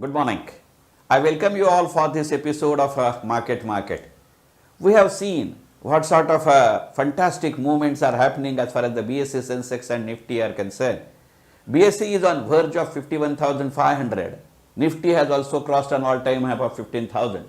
Good morning. I welcome you all for this episode of Market. We have seen what sort of fantastic movements are happening as far as the BSE, Sensex and Nifty are concerned. BSE is on verge of 51,500. Nifty has also crossed an all-time high of 15,000.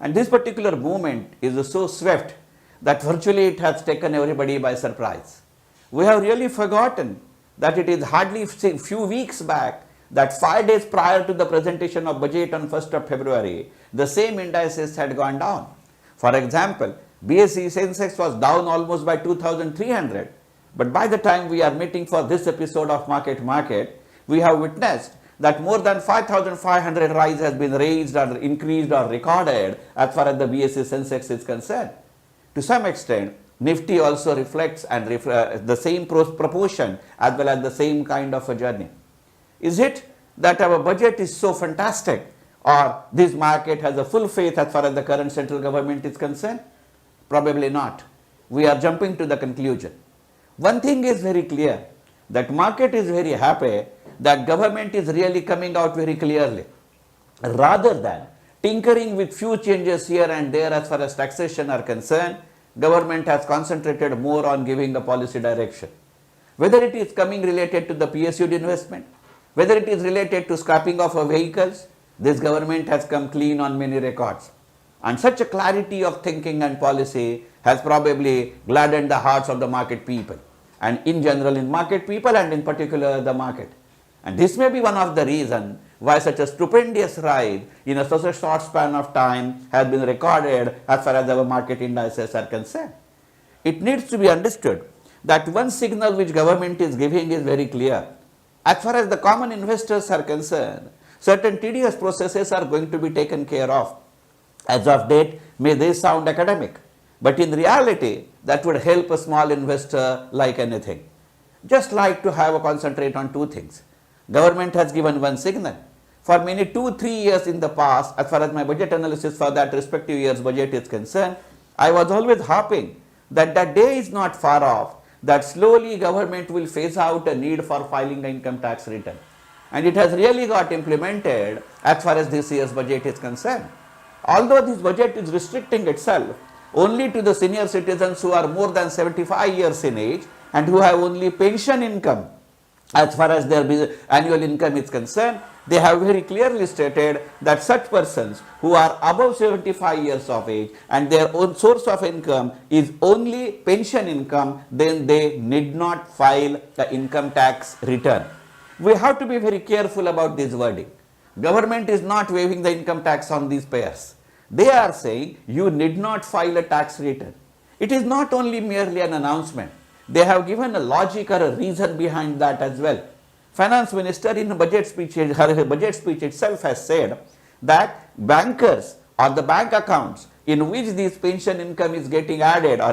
And this particular movement is so swift that virtually it has taken everybody by surprise. We have really forgotten that it is hardly a few weeks back that 5 days prior to the presentation of budget on 1st of February, the same indices had gone down. For example, BSE Sensex was down almost by 2,300. But by the time we are meeting for this episode of Market, we have witnessed that more than 5,500 rise has been raised or increased or recorded as far as the BSE Sensex is concerned. To some extent, Nifty also reflects and the same proportion as well as the same kind of a journey. Is it that our budget is so fantastic or this market has a full faith as far as the current central government is concerned? Probably not. We are jumping to the conclusion. One thing is very clear, that market is very happy that government is really coming out very clearly. Rather than tinkering with few changes here and there as far as taxation are concerned, government has concentrated more on giving a policy direction. Whether it is coming related to the PSU investment, whether it is related to scrapping of vehicles, this government has come clean on many records. And such a clarity of thinking and policy has probably gladdened the hearts of the market people. And in general in market people and in particular the market. And this may be one of the reasons why such a stupendous ride in such a short span of time has been recorded as far as our market indices are concerned. It needs to be understood that one signal which government is giving is very clear. As far as the common investors are concerned, certain tedious processes are going to be taken care of. As of date, may they sound academic, but in reality, that would help a small investor like anything. Just like to have a concentrate on two things. Government has given one signal. For many 2-3 years in the past, as far as my budget analysis for that respective year's budget is concerned, I was always hoping that that day is not far off, that slowly government will phase out a need for filing the income tax return. And it has really got implemented as far as this year's budget is concerned. Although this budget is restricting itself only to the senior citizens who are more than 75 years in age and who have only pension income as far as their annual income is concerned, they have very clearly stated that such persons who are above 75 years of age and their own source of income is only pension income, then they need not file the income tax return. We have to be very careful about this wording. Government is not waiving the income tax on these payers. They are saying you need not file a tax return. It is not only merely an announcement. They have given a logic or a reason behind that as well. Finance Minister in her budget speech itself has said that bankers or the bank accounts in which this pension income is getting added or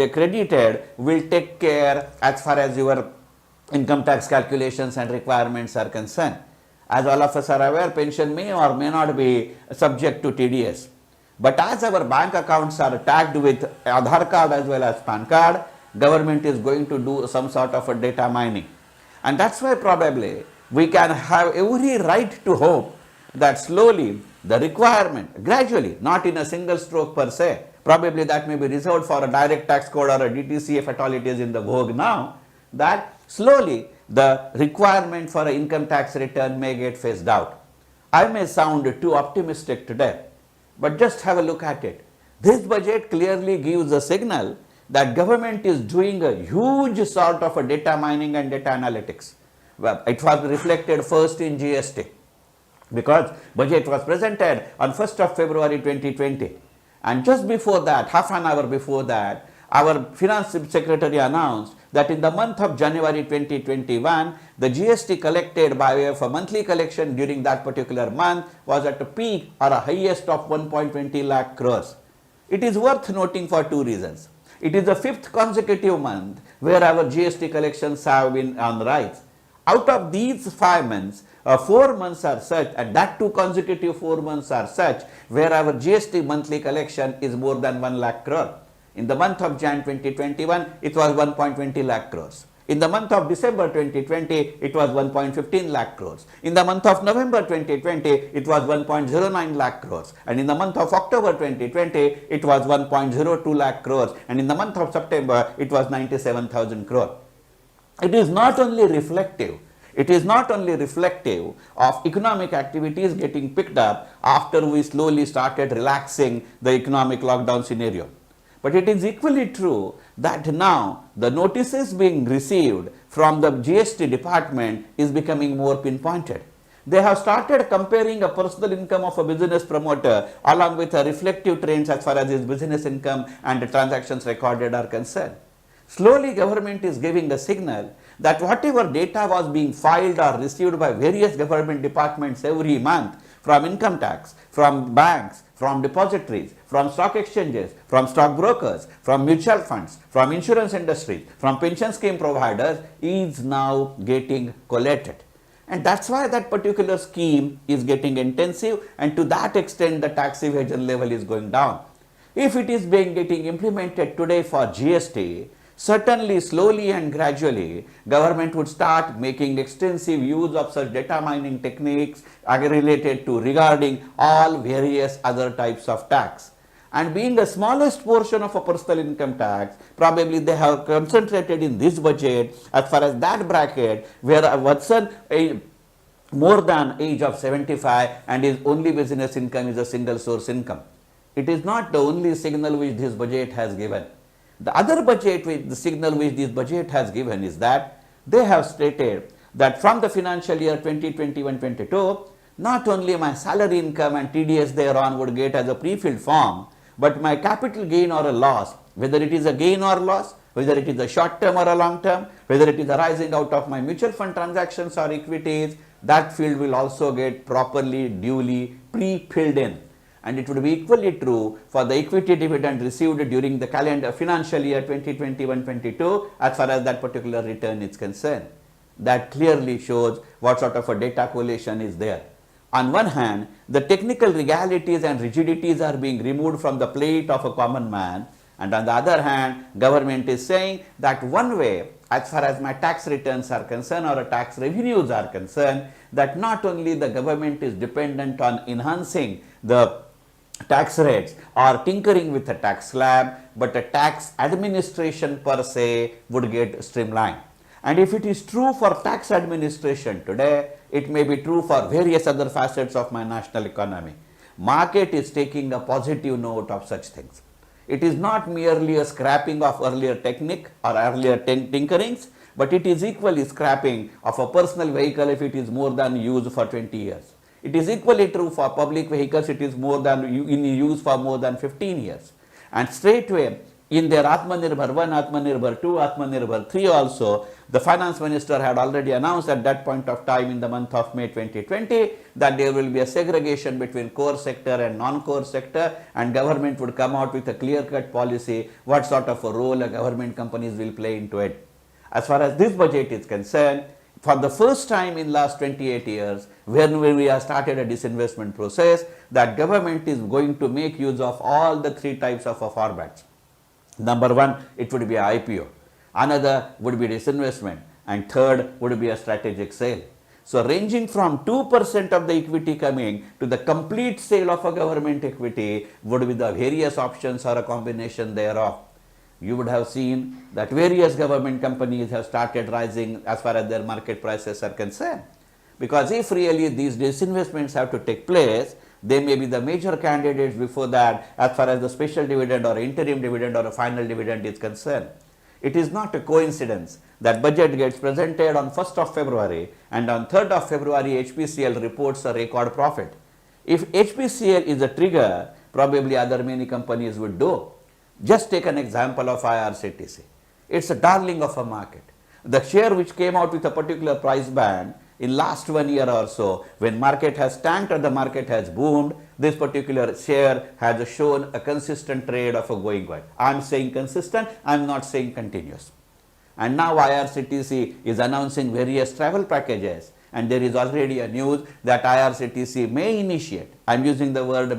credited will take care as far as your income tax calculations and requirements are concerned. As all of us are aware, pension may or may not be subject to TDS. But as our bank accounts are tagged with Aadhaar card as well as PAN card, government is going to do some sort of a data mining. And that's why probably we can have every right to hope that slowly the requirement, gradually, not in a single stroke per se, probably that may be reserved for a direct tax code or a DTC if at all it is in the vogue now, that slowly the requirement for an income tax return may get phased out. I may sound too optimistic today, but just have a look at it. This budget clearly gives a signal that government is doing a huge sort of a data mining and data analytics. Well, it was reflected first in GST because budget was presented on 1st of February 2020. And just before that, half an hour before that, our finance secretary announced that in the month of January 2021, the GST collected by way of a monthly collection during that particular month was at a peak or a highest of 1.20 lakh crores. It is worth noting for two reasons. It is the 5th consecutive month where our GST collections have been on the rise. Out of these 5 months, 4 months are such, and that 2 consecutive 4 months are such, where our GST monthly collection is more than 1 lakh crore. In the month of Jan 2021, it was 1.20 lakh crores. In the month of December 2020, it was 1.15 lakh crores. In the month of November 2020, it was 1.09 lakh crores. And in the month of October 2020, it was 1.02 lakh crores. And in the month of September, it was 97,000 crores. It is not only reflective of economic activities getting picked up after we slowly started relaxing the economic lockdown scenario. But it is equally true that now the notices being received from the GST department is becoming more pinpointed. They have started comparing a personal income of a business promoter along with a reflective trends as far as his business income and the transactions recorded are concerned. Slowly government is giving a signal that whatever data was being filed or received by various government departments every month from income tax, from banks, from depositories, from stock exchanges, from stock brokers, from mutual funds, from insurance industries, from pension scheme providers is now getting collated. And that's why that particular scheme is getting intensive, and to that extent the tax evasion level is going down. If it is getting implemented today for GST, certainly slowly and gradually government would start making extensive use of such data mining techniques related to regarding all various other types of tax. And being the smallest portion of a personal income tax, probably they have concentrated in this budget as far as that bracket where a person more than age of 75 and his only business income is a single source income. It is not the only signal which this budget has given. The other budget, the signal which this budget has given is that they have stated that from the financial year 2021-22, not only my salary income and TDS thereon would get as a pre-filled form, but my capital gain or a loss, whether it is a gain or loss, whether it is a short term or a long term, whether it is arising out of my mutual fund transactions or equities, that field will also get properly, duly pre-filled in. And it would be equally true for the equity dividend received during the calendar financial year 2021-22 as far as that particular return is concerned. That clearly shows what sort of a data collation is there. On one hand, the technical legalities and rigidities are being removed from the plate of a common man, and on the other hand, government is saying that one way as far as my tax returns are concerned or tax revenues are concerned, that not only the government is dependent on enhancing the tax rates or tinkering with a tax slab, but a tax administration per se would get streamlined. And if it is true for tax administration today, it may be true for various other facets of my national economy. Market is taking a positive note of such things. It is not merely a scrapping of earlier technique or earlier tinkerings, but it is equally scrapping of a personal vehicle if it is more than used for 20 years. It is equally true for public vehicles, it is more than in use for more than 15 years. And straightway, in their Atmanirbhar 1, Atmanirbhar 2, Atmanirbhar 3 also, the finance minister had already announced at that point of time in the month of May 2020 that there will be a segregation between core sector and non-core sector, and government would come out with a clear-cut policy what sort of a role a government companies will play into it. As far as this budget is concerned, for the first time in last 28 years, when we have started a disinvestment process, that government is going to make use of all the three types of formats. Number one, it would be a IPO. Another would be disinvestment. And third would be a strategic sale. So ranging from 2% of the equity coming to the complete sale of a government equity would be the various options or a combination thereof. You would have seen that various government companies have started rising as far as their market prices are concerned. Because if really these disinvestments have to take place, they may be the major candidates before that as far as the special dividend or interim dividend or a final dividend is concerned. It is not a coincidence that budget gets presented on 1st of February and on 3rd of February HPCL reports a record profit. If HPCL is a trigger, probably other many companies would do. Just take an example of IRCTC. It's a darling of a market. The share which came out with a particular price band in last 1 year or so, when market has tanked or the market has boomed, this particular share has shown a consistent trade of a going well. I am saying consistent, I am not saying continuous. And now IRCTC is announcing various travel packages, and there is already a news that IRCTC may initiate, I am using the word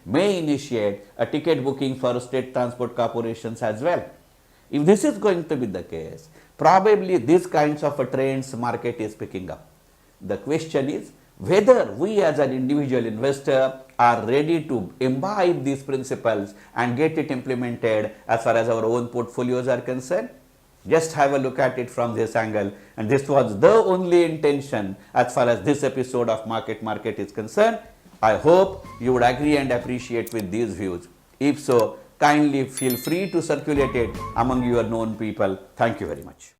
may initiate a ticket booking for state transport corporations as well. If this is going to be the case, probably these kinds of a trends market is picking up. The question is whether we as an individual investor are ready to imbibe these principles and get it implemented as far as our own portfolios are concerned. Just have a look at it from this angle, and this was the only intention as far as this episode of Market is concerned. I hope you would agree and appreciate with these views. If so, kindly feel free to circulate it among your known people. Thank you very much.